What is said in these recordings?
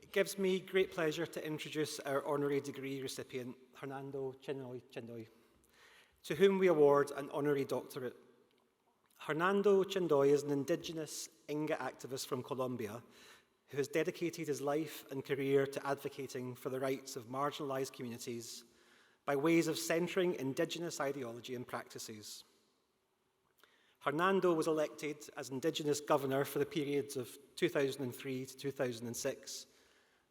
It gives me great pleasure to introduce our honorary degree recipient, Hernando Chindoy Chindoy, to whom we award an honorary doctorate. Hernando Chindoy is an indigenous Inga activist from Colombia who has dedicated his life and career to advocating for the rights of marginalized communities by ways of centering indigenous ideology and practices. Hernando was elected as Indigenous Governor for the periods of 2003 to 2006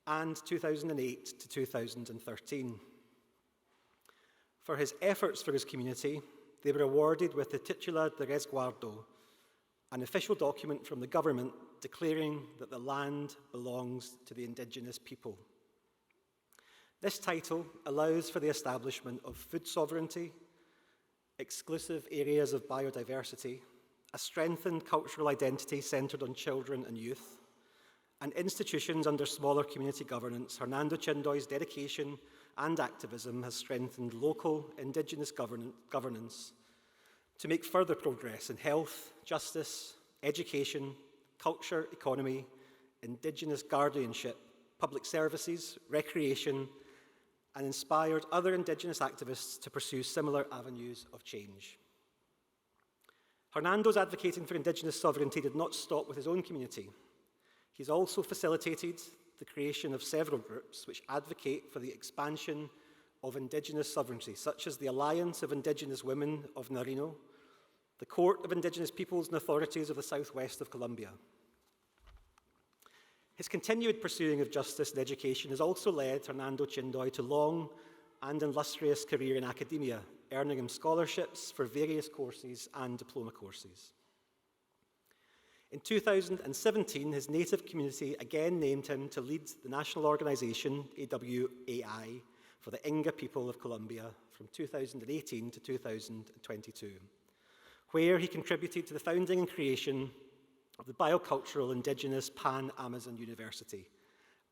and 2008 to 2013. For his efforts for his community, they were awarded with the Titula de Resguardo, an official document from the government declaring that the land belongs to the indigenous people. This title allows for the establishment of food sovereignty, exclusive areas of biodiversity, a strengthened cultural identity centred on children and youth, and institutions under smaller community governance. Hernando Chindoy's dedication and activism has strengthened local indigenous governance to make further progress in health, justice, education, culture, economy, indigenous guardianship, public services, recreation, and inspired other indigenous activists to pursue similar avenues of change. Hernando's advocating for indigenous sovereignty did not stop with his own community. He's also facilitated the creation of several groups which advocate for the expansion of indigenous sovereignty, such as the Alliance of Indigenous Women of Nariño, the Court of Indigenous Peoples and Authorities of the Southwest of Colombia. His continued pursuing of justice and education has also led Hernando Chindoy to long and illustrious career in academia, earning him scholarships for various courses and diploma courses. In 2017, his native community again named him to lead the national organisation, AWAI, for the Inga people of Colombia from 2018 to 2022, where he contributed to the founding and creation of the Biocultural Indigenous Pan-Amazon University,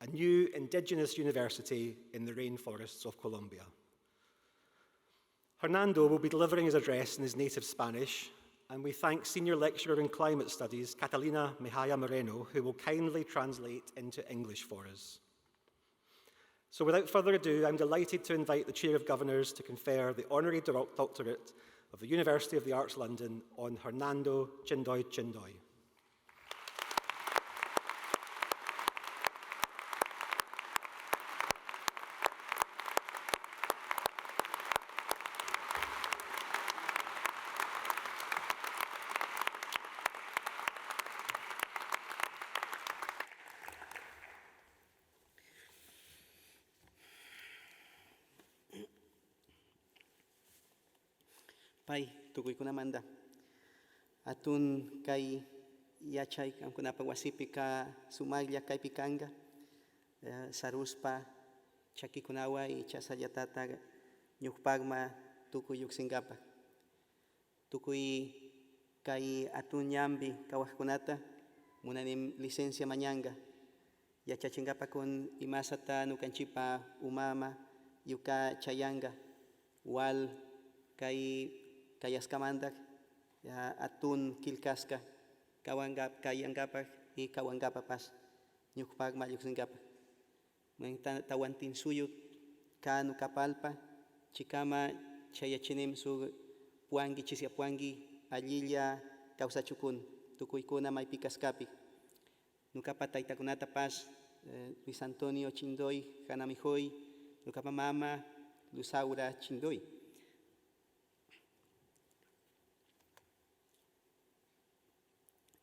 a new indigenous university in the rainforests of Colombia. Hernando will be delivering his address in his native Spanish, and we thank Senior Lecturer in Climate Studies, Catalina Mejia Moreno, who will kindly translate into English for us. So without further ado, I'm delighted to invite the Chair of Governors to confer the Honorary Doctorate of the University of the Arts London on Hernando Chindoy Chindoy. Pai, tukoy ko naman da. Atun kay yachay ang kunapagwasipi ka sumaglia kay pikanga. Saruspa, chaki kunaway, chasayatata, nyukpagma, tukoy yuk singapa. Tukoy kay atun yambi kawah kunata, munanim lisensya manyanga. Yachachingapa kun imasata nukanchipa umama, yuka chayanga, wal kay kayas kamandak, atun kilkaska, kayangapak, kawangapapas, nyukpag malyuk singapak. Mang tawantin suyut, kanu kapalpa, chikama chayachinim su puangi chisya puangi, alilya kausachukun, tukuy kuna may pikaskapi. Nukapatay takunata pas, Luis Antonio Chindoy, Hanamihoy, nukapamama, Lusaura Chindoy.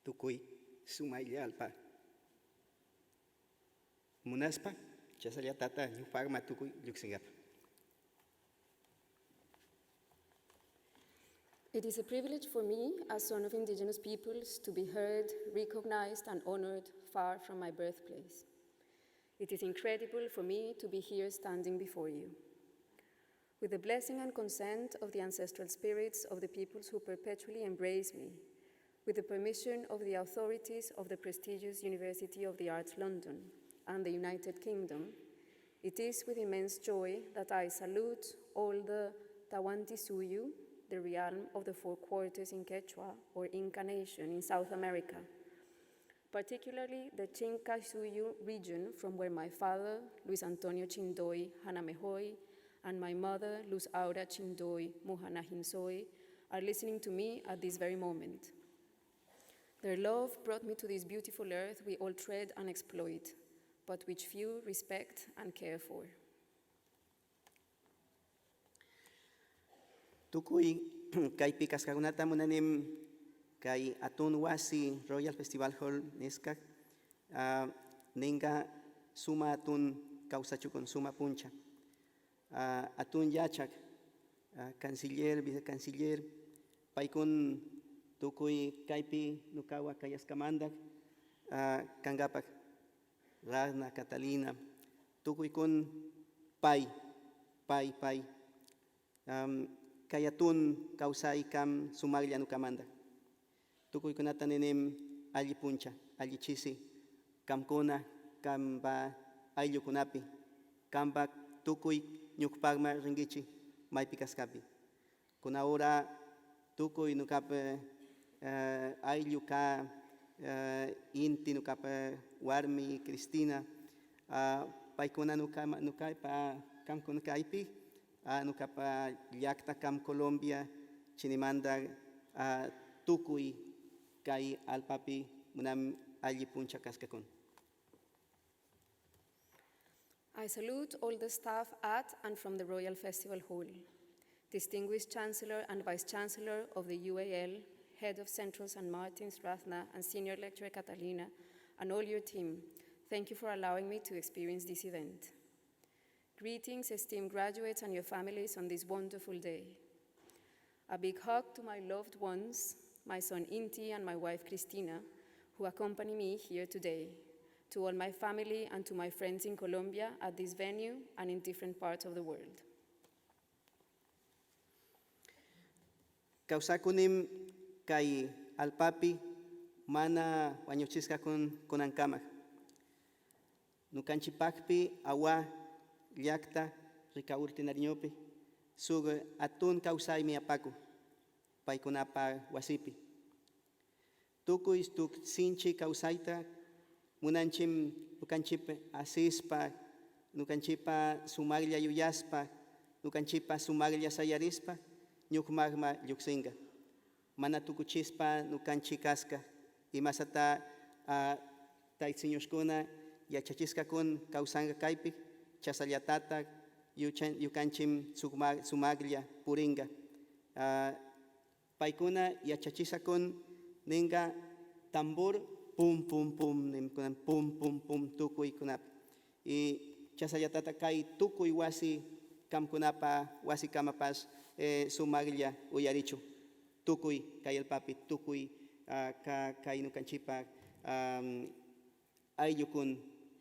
Tukoy sumaylal pa. Munaspa, chasalya tata, nyupagma tukoy luksingap. It is a privilege for me, as son of indigenous peoples, to be heard, recognized, and honored far from my birthplace. It is incredible for me to be here standing before you. With the blessing and consent of the ancestral spirits of the peoples who perpetually embrace me, with the permission of the authorities of the prestigious University of the Arts London and the United Kingdom, it is with immense joy that I salute all the Tawantisuyu, the realm of the four quarters in Quechua, or Inca Nation in South America, particularly the Chinkasuyu region from where my father, Luis Antonio Chindoy Hanamehoy, and my mother, Luz Aura Chindoy Muhanahinsoy, are listening to me at this very moment. Their love brought me to this beautiful earth we all tread and exploit, but which few respect and care for. Tukuy kay pikaskarunata munanim kay atun wasi Royal Festival Hall niskak ninga suma atun kausachukun suma puncha atun yachak canciller vicecanciller paikun tukuy kaypi nukawa kayaskamanda kangapak Ragna Catalina tukuy kun pai kayatun kausay kam sumaglia nukamanda tukuy kunata nenem alli puncha alli chisi kamkuna kamba ayllu kunapi kamba tukuy ñukpagma ringichi maypi kaskapi kunahora tukuy nukape ayllu ka inti nukape warmi Cristina paykuna nukaypa kamkuna kaypi nukapa llakta kam Colombia chinimanda tukuy kay alpapi munam alli puncha kaskakun. I salute all the staff at and from the Royal Festival Hall, distinguished Chancellor and Vice Chancellor of the UAL, Head of Central St. Martin's, Rathna, and Senior Lecturer Catalina, and all your team. Thank you for allowing me to experience this event. Greetings, esteemed graduates and your families on this wonderful day. A big hug to my loved ones, my son Inti and my wife Cristina, who accompany me here today, to all my family and to my friends in Colombia at this venue and in different parts of the world. Kausakunim kay alpapi mana wañuchisca con ankamak. Nukanchipakpi awa llakta rikaurti nariñopi sug atun kausay mi apaku paykunapa wasipi. Tukuy stuk sinchi kausayta munanchim nukanchip asispa nukanchipa sumaglia yuyaspa nukanchipa sumaglia sayarispa ñukmagma lluksinga mana tukuchispa nukanchikaska imasata taytsiñushkuna yachachiscakun kausanga kaypi chasallatatak yukanchim sumaglia puringa paykuna yachachisakun ninga tambor pum pum pum nimkunan pum pum pum tukuy kunap y chasallatatak kay tukuy wasi kamkunapa wasi kamapas sumaglia uyarichu tukuy kay alpapi tukuy kay nukanchipa ayllukun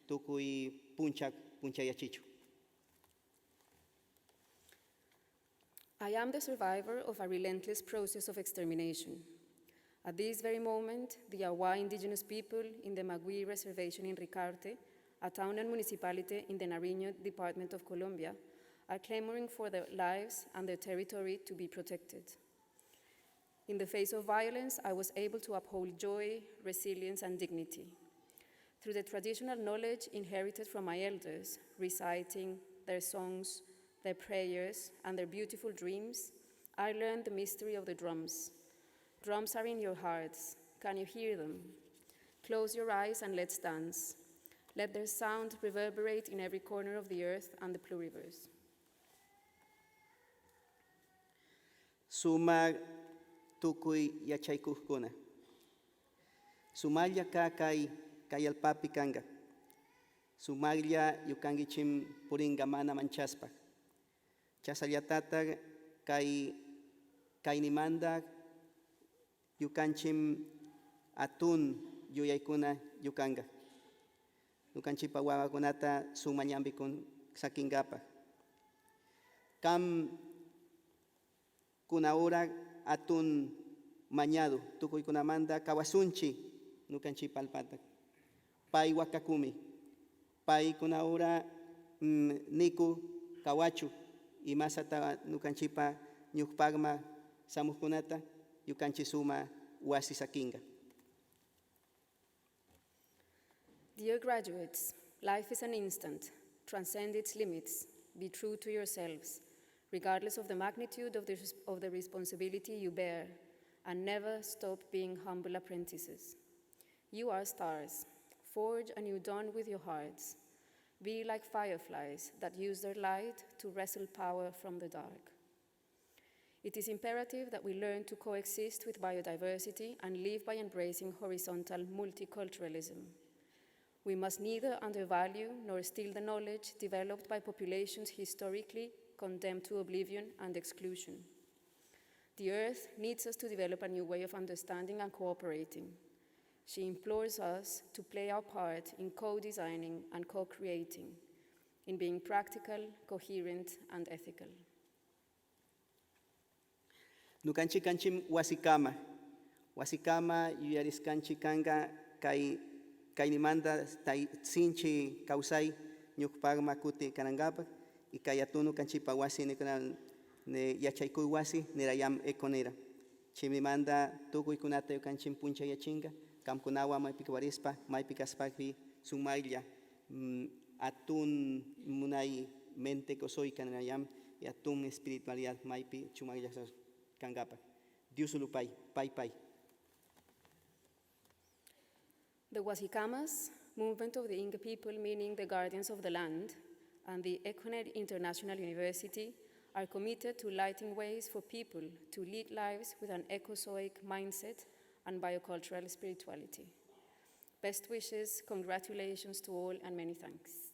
tukuy punchayachichu. I am the survivor of a relentless process of extermination. At this very moment, the Awa indigenous people in the Magui Reservation in Ricarte, a town and municipality in the Nariño Department of Colombia, are clamoring for their lives and their territory to be protected. In the face of violence, I was able to uphold joy, resilience, and dignity. Through the traditional knowledge inherited from my elders, reciting their songs, their prayers, and their beautiful dreams, I learned the mystery of the drums. Drums are in your hearts. Can you hear them? Close your eyes and let's dance. Let their sound reverberate in every corner of the earth and the plurivers. Sumag tukuy yachaykuhkuna. Sumaglia ka kay alpapi kanga. Sumaglia yukangichim puringa mana manchaspa. Chasallatatak kay nimanda yukanchim atun yuyaykuna yukanga. Nukanchipa wawakunata sumañambikun sakingapa. Kam kunahora atun mañado tukuy kunamanda kawasunchi nukanchipa alpatak. Pay wakakumi. Pay kunahora niku kawachu imasata nukanchipa ñukpagma samukunata yukanchi suma wasi sakinga. Dear graduates, life is an instant. Transcend its limits. Be true to yourselves, regardless of the magnitude of the responsibility you bear, and never stop being humble apprentices. You are stars. Forge a new dawn with your hearts. Be like fireflies that use their light to wrestle power from the dark. It is imperative that we learn to coexist with biodiversity and live by embracing horizontal multiculturalism. We must neither undervalue nor steal the knowledge developed by populations historically condemned to oblivion and exclusion. The Earth needs us to develop a new way of understanding and cooperating. She implores us to play our part in co-designing and co-creating, in being practical, coherent, and ethical. Nukanchi kanchim wasikama. Wasikama yuyariskanchi kanga kai nimanda sinchi kausai nyukpagma kuti kanangapa y kayatunu kanchipa wasi ne yachaykuy wasi nirayam ekonera. Chimimanda tukuy kunata yukanchim puncha yachinga kamkunawa maipika warispa maipika spakpi sumaylla atun munay mente kosoy kanayam y atun espiritualidad maipi chumaylla kangapa. Diusulupay, pai. The Wasikamas, movement of the Inca people meaning the guardians of the land, and the Honorary International University are committed to lighting ways for people to lead lives with an ecozoic mindset and biocultural spirituality. Best wishes, congratulations to all, and many thanks.